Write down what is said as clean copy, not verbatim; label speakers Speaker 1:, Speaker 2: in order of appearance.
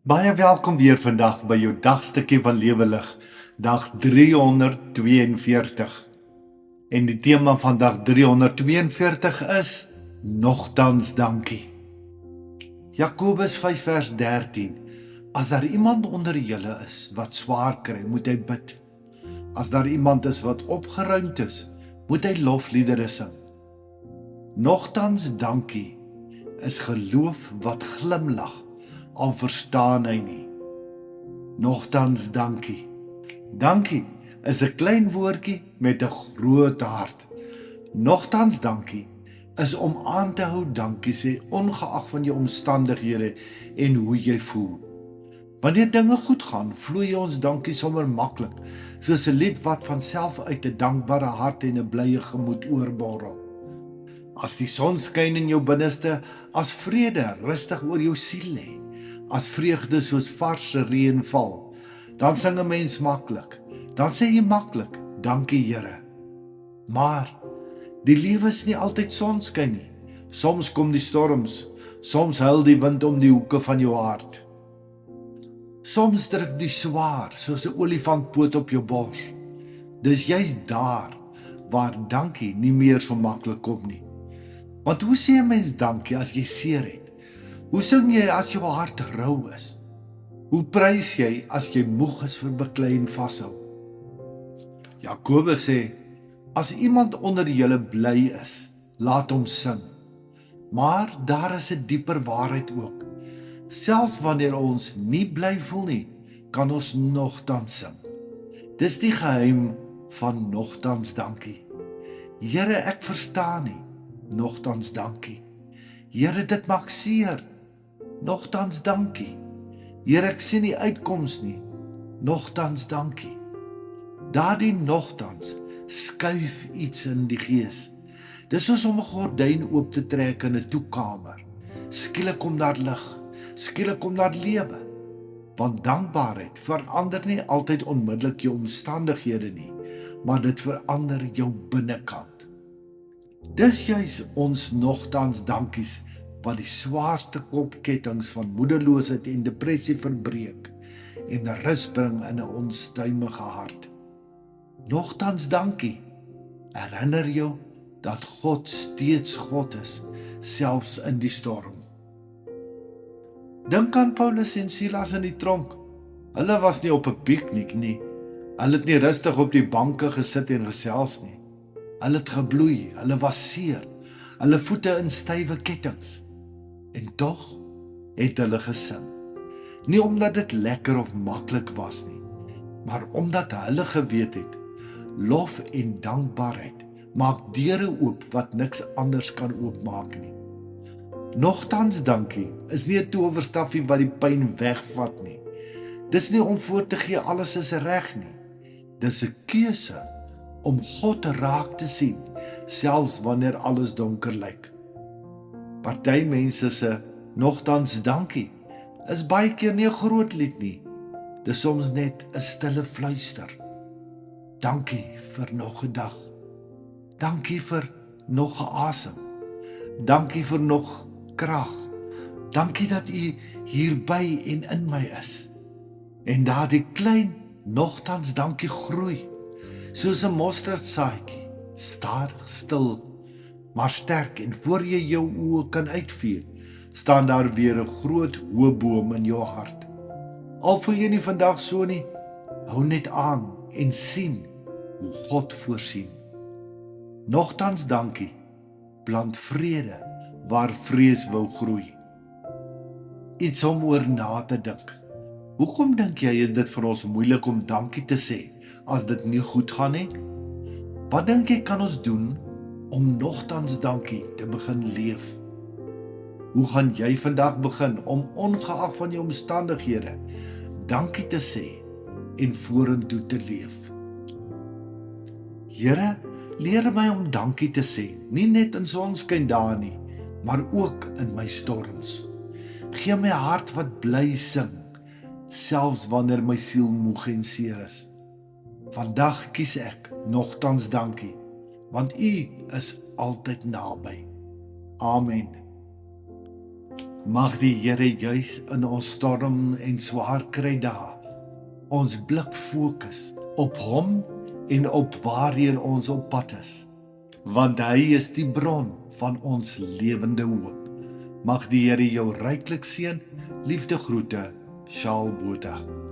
Speaker 1: Baie welkom weer vandag by jou dagstukkie van Lewelig, dag 342. En die tema van dag 342 is nogtans dankie. Jakobus 5 vers 13. As daar iemand onder julle is wat swaar kry, moet hy bid. As daar iemand is wat opgeruimd is, moet hy lofliedere sing. Nogtans dankie is geloof wat glimlag, al verstaan hy nie. Nogtans dankie. Dankie is 'n klein woordjie met 'n groot hart. Nogtans dankie is om aan te hou dankie sê, ongeag van jou omstandighede en hoe jy voel. Wanneer dinge goed gaan, vloei ons dankie sommer maklik, soos 'n lied wat van self uit 'n dankbare hart en 'n blye gemoed oorborrel. As die son skyn in jou binneste, as vrede rustig oor jou siel lê, as vreugde soos varse reën val, dan sing 'n mens maklik, dan sê jy maklik, dankie Here. Maar die lewe is nie altyd sonskyn nie. Soms kom die storms, soms huil die wind om die hoeke van jou hart. Soms druk die swaar soos 'n olifantpoot op jou bors. Dis juist daar waar dankie nie meer so maklik kom nie. Want hoe sê 'n mens dankie as jy seer het? Hoe sing jy as jou hart rou is? Hoe prys jy as jy moeg is vir beklei en vashou? Jakobus sê, as iemand onder julle bly is, laat hom sing. Maar daar is 'n dieper waarheid ook. Selfs wanneer ons nie bly voel nie, kan ons nogtans sing. Dis die geheim van nogtans dankie. Here, ek verstaan nie. Nogtans dankie. Here, dit maak seer. Nogtans dankie. Here, ek sien nie uitkoms nie. Nogtans dankie. Daardie nogtans skuif iets in die gees. Dis soos om 'n gordyn oop te trek in 'n toekamer. Skielik kom daar lig. Skielik kom daar lewe. Want dankbaarheid verander nie altyd onmiddellik jou omstandighede nie, maar dit verander jou binnekant. Dis juis ons nogtans dankies wat die swaarste kopkettinge van moedeloosheid en depressie verbreek en rus bring in 'n onstuimige hart. Nogtans dankie herinner jou dat God steeds God is, selfs in die storm. Dink aan Paulus en Silas in die tronk. Hulle was nie op 'n piknik nie. Hulle het nie rustig op die banke gesit en gesels nie. Hulle het gebloei, hulle was seer, hulle voete in stywe kettinge. En tog het hulle gesing. Nie omdat dit lekker of maklik was nie, maar omdat hulle geweet het, lof en dankbaarheid maak deure oop wat niks anders kan oopmaak nie. Nogtans dankie is nie 'n towerstafie wat die pyn wegvat nie. Dis nie om voor te gee alles is reg nie. Dis 'n keuse om God raak te sien, selfs wanneer alles donker lyk. Party mense se nogtans dankie is baie keer nie 'n groot lied nie. Dis soms net 'n stille fluister. Dankie vir nog 'n dag. Dankie vir nog 'n asem. Dankie vir nog krag. Dankie dat U hier by en in my is. En daardie klein nogtans dankie groei, soos 'n mosterdsaadjie, stadig, stil, maar sterk, en voor jy jou oë kan uitvee, staan daar weer 'n groot hoë boom in jou hart. Al voel jy nie vandag so nie, hou net aan en sien hoe God voorsien. Nogtans dankie plant vrede waar vrees wou groei. Iets om oor na te dink. Hoekom dink jy is dit vir ons moeilik om dankie te sê as dit nie goed gaan nie? Wat dink jy kan ons doen om nogtans dankie te begin leef? Hoe gaan jy vandag begin om ongeag van jou omstandighede dankie te sê en vorentoe te leef? Here, leer my om dankie te sê, nie net in sonskyn dae nie, maar ook in my storms. Gee my hart wat bly sing, selfs wanneer my siel moeg en seer is. Vandag kies ek nogtans dankie, want U is altyd naby. Amen. Mag die Here juis in ons storm en swaar kry dae ons blik fokus op hom en op waarheen ons op pad is, want hy is die bron van ons lewende hoop. Mag die Here jou ryklik seën. Liefde groete, Charles Botha.